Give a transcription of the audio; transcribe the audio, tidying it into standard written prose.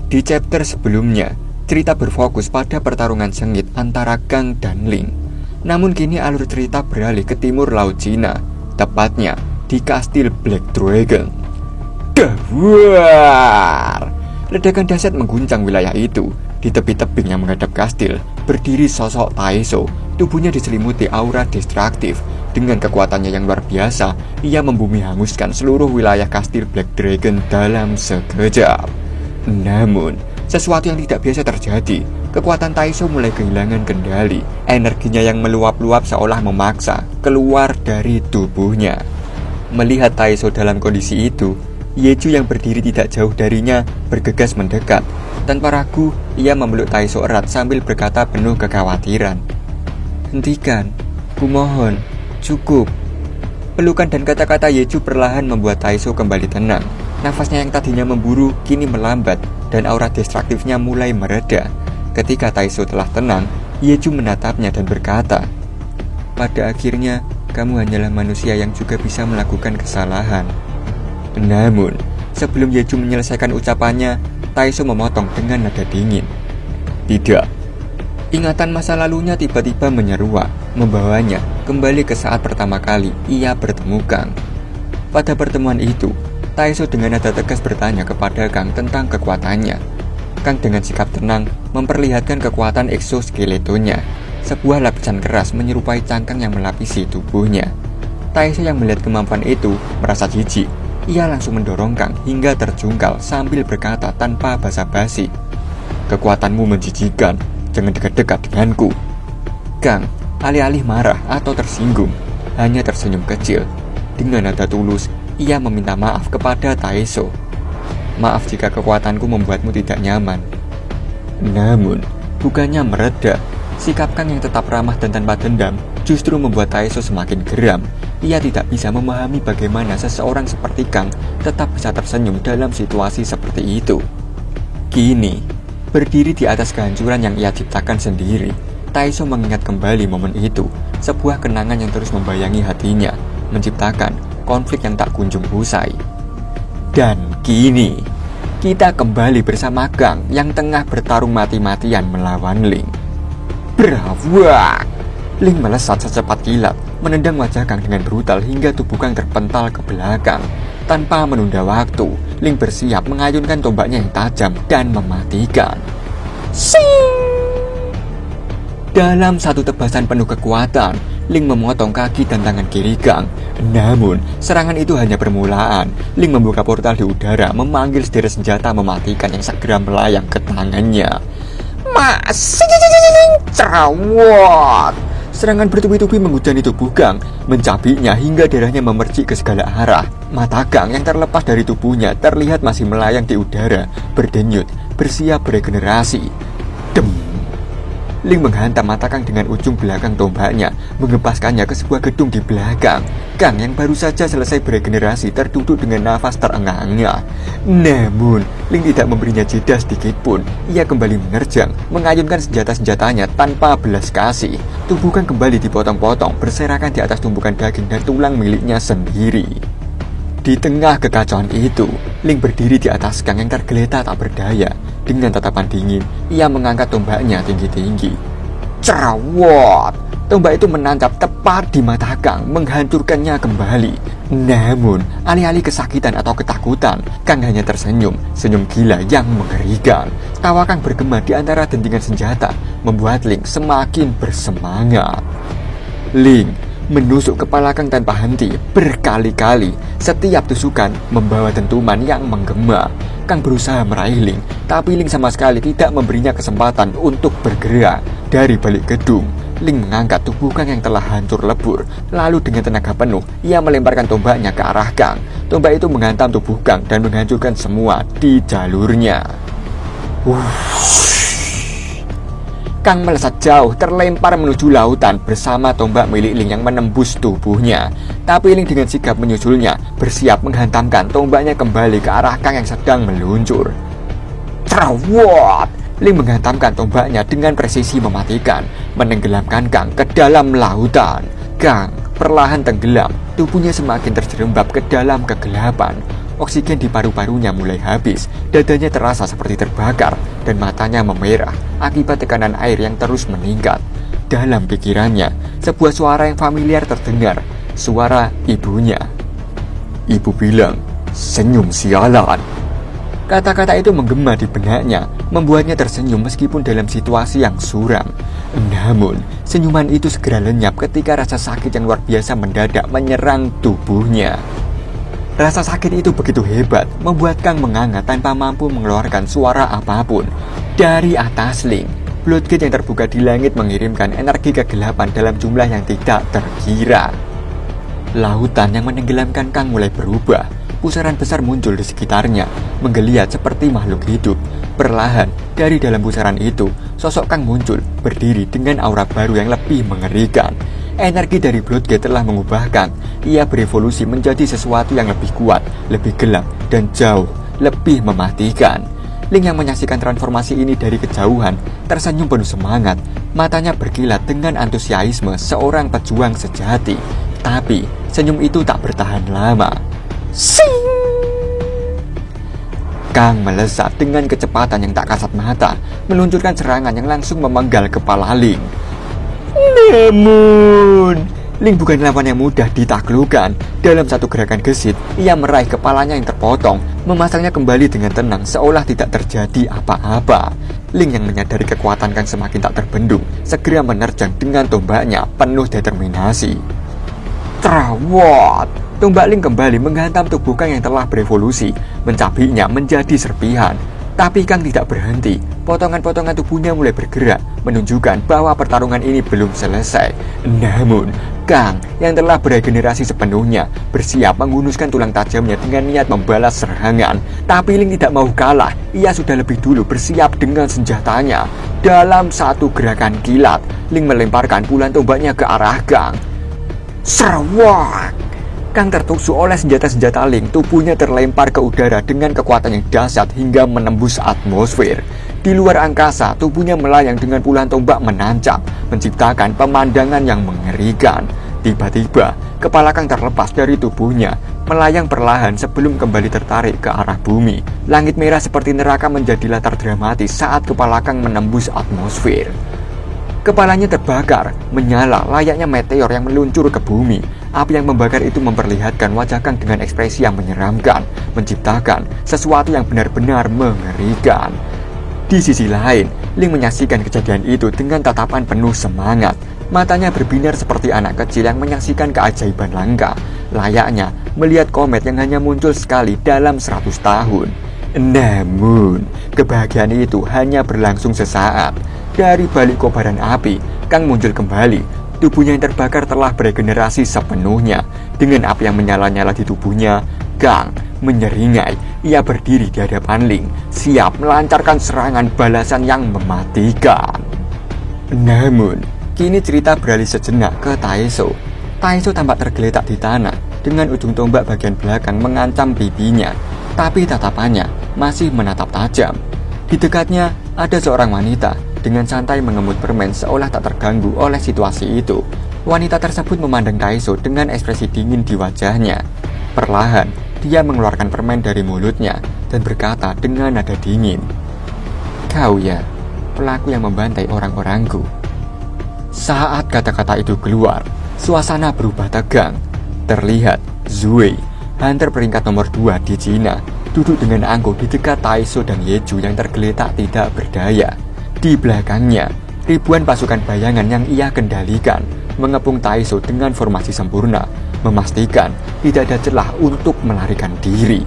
Di chapter sebelumnya, cerita berfokus pada pertarungan sengit antara Kang dan Ling. Namun kini alur cerita beralih ke timur Laut Cina, tepatnya di kastil Black Dragon. Dahwar! Ledakan dahsyat mengguncang wilayah itu. Di tepi tebing yang menghadap kastil, berdiri sosok Taeso. Tubuhnya diselimuti aura destruktif. Dengan kekuatannya yang luar biasa, ia membumi hanguskan seluruh wilayah kastil Black Dragon dalam sekejap. Namun, sesuatu yang tidak biasa terjadi. Kekuatan Taeso mulai kehilangan kendali. Energinya yang meluap-luap seolah memaksa keluar dari tubuhnya. Melihat Taeso dalam kondisi itu, Yeju yang berdiri tidak jauh darinya bergegas mendekat. Tanpa ragu, ia memeluk Taeso erat sambil berkata penuh kekhawatiran. "Hentikan, kumohon, cukup." Pelukan dan kata-kata Yeju perlahan membuat Taeso kembali tenang. Nafasnya yang tadinya memburu kini melambat dan aura destruktifnya mulai mereda. Ketika Taeso telah tenang, Yeju menatapnya dan berkata, "Pada akhirnya, kamu hanyalah manusia yang juga bisa melakukan kesalahan." Namun, sebelum Yeju menyelesaikan ucapannya, Taeso memotong dengan nada dingin. "Tidak." Ingatan masa lalunya tiba-tiba menyeruak, membawanya kembali ke saat pertama kali ia bertemu Kang. Pada pertemuan itu, Taeso dengan nada tegas bertanya kepada Kang tentang kekuatannya. Kang dengan sikap tenang memperlihatkan kekuatan exoskeletonnya, sebuah lapisan keras menyerupai cangkang yang melapisi tubuhnya. Taeso yang melihat kemampuan itu merasa jijik. Ia langsung mendorong Kang hingga terjungkal sambil berkata tanpa basa-basi, "Kekuatanmu menjijikan, jangan dekat-dekat denganku." Kang, alih-alih marah atau tersinggung, hanya tersenyum kecil. Dengan nada tulus, ia meminta maaf kepada Taeso. "Maaf jika kekuatanku membuatmu tidak nyaman." Namun, bukannya mereda, sikap Kang yang tetap ramah dan tanpa dendam justru membuat Taeso semakin geram. Ia tidak bisa memahami bagaimana seseorang seperti Kang tetap bisa tersenyum dalam situasi seperti itu. Kini, berdiri di atas kehancuran yang ia ciptakan sendiri, Taeso mengingat kembali momen itu, sebuah kenangan yang terus membayangi hatinya, menciptakan konflik yang tak kunjung usai. Dan kini, kita kembali bersama Kang yang tengah bertarung mati-matian melawan Ling. Berawak! Ling melesat secepat kilat, menendang wajah Kang dengan brutal hingga tubuh Kang terpental ke belakang. Tanpa menunda waktu, Ling bersiap mengayunkan tombaknya yang tajam dan mematikan. Sing! Dalam satu tebasan penuh kekuatan, Ling memotong kaki dan tangan kiri Kang. Namun, serangan itu hanya permulaan. Ling membuka portal di udara, memanggil sederet senjata mematikan yang segera melayang ke tangannya. Cerawat! Serangan bertubi-tubi menghujani tubuh Kang, mencabiknya hingga darahnya memercik ke segala arah. Mata Kang yang terlepas dari tubuhnya terlihat masih melayang di udara, berdenyut, bersiap beregenerasi. Dem! Ling menghantam mata Kang dengan ujung belakang tombaknya, mengempaskannya ke sebuah gedung di belakang. Kang yang baru saja selesai beregenerasi terduduk dengan nafas terengah-engah. Namun, Ling tidak memberinya jeda sedikit pun. Ia kembali menerjang, mengayunkan senjata-senjatanya tanpa belas kasih. Tubuh Kang kembali dipotong-potong, berserakan di atas tumpukan daging dan tulang miliknya sendiri. Di tengah kekacauan itu, Ling berdiri di atas Kang yang tergeletak tak berdaya. Dengan tatapan dingin, ia mengangkat tombaknya tinggi-tinggi. Cerawat! Tombak itu menancap tepat di mata Kang, menghancurkannya kembali. Namun, alih-alih kesakitan atau ketakutan, Kang hanya tersenyum, senyum gila yang mengerikan. Tawa Kang bergema di antara dentingan senjata, membuat Ling semakin bersemangat. Ling menusuk kepala Kang tanpa henti, berkali-kali. Setiap tusukan membawa dentuman yang menggema. Kang berusaha meraih Ling, tapi Ling sama sekali tidak memberinya kesempatan untuk bergerak. Dari balik gedung, Ling mengangkat tubuh Kang yang telah hancur lebur. Lalu dengan tenaga penuh, ia melemparkan tombaknya ke arah Kang. Tombak itu menghantam tubuh Kang dan menghancurkan semua di jalurnya. Kang melesat jauh, terlempar menuju lautan bersama tombak milik Ling yang menembus tubuhnya. Tapi Ling dengan sigap menyusulnya, bersiap menghantamkan tombaknya kembali ke arah Kang yang sedang meluncur. Terawat! Ling menghantamkan tombaknya dengan presisi mematikan, menenggelamkan Kang ke dalam lautan. Kang perlahan tenggelam, tubuhnya semakin terjerembab ke dalam kegelapan. Oksigen di paru-parunya mulai habis, dadanya terasa seperti terbakar, dan matanya memerah akibat tekanan air yang terus meningkat. Dalam pikirannya, sebuah suara yang familiar terdengar, suara ibunya. Ibu bilang, "Senyum sialan." Kata-kata itu menggema di benaknya, membuatnya tersenyum meskipun dalam situasi yang suram. Namun, senyuman itu segera lenyap ketika rasa sakit yang luar biasa mendadak menyerang tubuhnya. Rasa sakit itu begitu hebat, membuat Kang menganga tanpa mampu mengeluarkan suara apapun. Dari atas Ling, floodgate yang terbuka di langit mengirimkan energi kegelapan dalam jumlah yang tidak terkira. Lautan yang menenggelamkan Kang mulai berubah. Pusaran besar muncul di sekitarnya, menggeliat seperti makhluk hidup. Perlahan, dari dalam pusaran itu, sosok Kang muncul, berdiri dengan aura baru yang lebih mengerikan. Energi dari Bloodgate telah mengubah Kang. Ia berevolusi menjadi sesuatu yang lebih kuat, lebih gelap, dan jauh lebih mematikan. Ling yang menyaksikan transformasi ini dari kejauhan, tersenyum penuh semangat. Matanya berkilat dengan antusiasme seorang pejuang sejati. Tapi, senyum itu tak bertahan lama. Sing! Kang melesat dengan kecepatan yang tak kasat mata, meluncurkan serangan yang langsung memenggal kepala Ling. Namun, Ling bukan lawan yang mudah ditaklukkan. Dalam satu gerakan gesit, ia meraih kepalanya yang terpotong, memasangnya kembali dengan tenang seolah tidak terjadi apa-apa. Ling yang menyadari kekuatan Kang semakin tak terbendung, segera menerjang dengan tombaknya penuh determinasi. Terawat! Tombak Ling kembali menghantam tubuh Kang yang telah berevolusi, mencabiknya menjadi serpihan. Tapi Kang tidak berhenti. Potongan-potongan tubuhnya mulai bergerak, menunjukkan bahwa pertarungan ini belum selesai. Namun, Kang yang telah beregenerasi sepenuhnya, bersiap menghunuskan tulang tajamnya dengan niat membalas serangan. Tapi Ling tidak mau kalah. Ia sudah lebih dulu bersiap dengan senjatanya. Dalam satu gerakan kilat, Ling melemparkan bulan tombaknya ke arah Kang. Serwak! Kang tertusuk oleh senjata-senjata Ling, tubuhnya terlempar ke udara dengan kekuatan yang dahsyat hingga menembus atmosfer. Di luar angkasa, tubuhnya melayang dengan puluhan tombak menancap, menciptakan pemandangan yang mengerikan. Tiba-tiba, kepala Kang terlepas dari tubuhnya, melayang perlahan sebelum kembali tertarik ke arah bumi. Langit merah seperti neraka menjadi latar dramatis saat kepala Kang menembus atmosfer. Kepalanya terbakar, menyala layaknya meteor yang meluncur ke bumi. Api yang membakar itu memperlihatkan wajah Kang dengan ekspresi yang menyeramkan, menciptakan sesuatu yang benar-benar mengerikan. Di sisi lain, Ling menyaksikan kejadian itu dengan tatapan penuh semangat. Matanya berbinar seperti anak kecil yang menyaksikan keajaiban langka, layaknya melihat komet yang hanya muncul sekali dalam 100 tahun. Namun, kebahagiaan itu hanya berlangsung sesaat. Dari balik kobaran api, Kang muncul kembali. Tubuhnya yang terbakar telah beregenerasi sepenuhnya. Dengan api yang menyala-nyala di tubuhnya, Kang menyeringai. Ia berdiri di hadapan Ling, siap melancarkan serangan balasan yang mematikan. Namun, kini cerita beralih sejenak ke Taeso. Taeso tampak tergeletak di tanah, dengan ujung tombak bagian belakang mengancam pipinya. Tapi tatapannya masih menatap tajam. Di dekatnya ada seorang wanita dengan santai mengemut permen seolah tak terganggu oleh situasi itu. Wanita tersebut memandang Taeso dengan ekspresi dingin di wajahnya. Perlahan, dia mengeluarkan permen dari mulutnya dan berkata dengan nada dingin, "Kau ya, pelaku yang membantai orang-orangku." Saat kata-kata itu keluar, suasana berubah tegang. Terlihat Zui, hunter peringkat nomor 2 di Cina, duduk dengan angkuh di dekat Taeso dan Yeju yang tergeletak tidak berdaya. Di belakangnya, ribuan pasukan bayangan yang ia kendalikan mengepung Taeso dengan formasi sempurna, memastikan tidak ada celah untuk melarikan diri.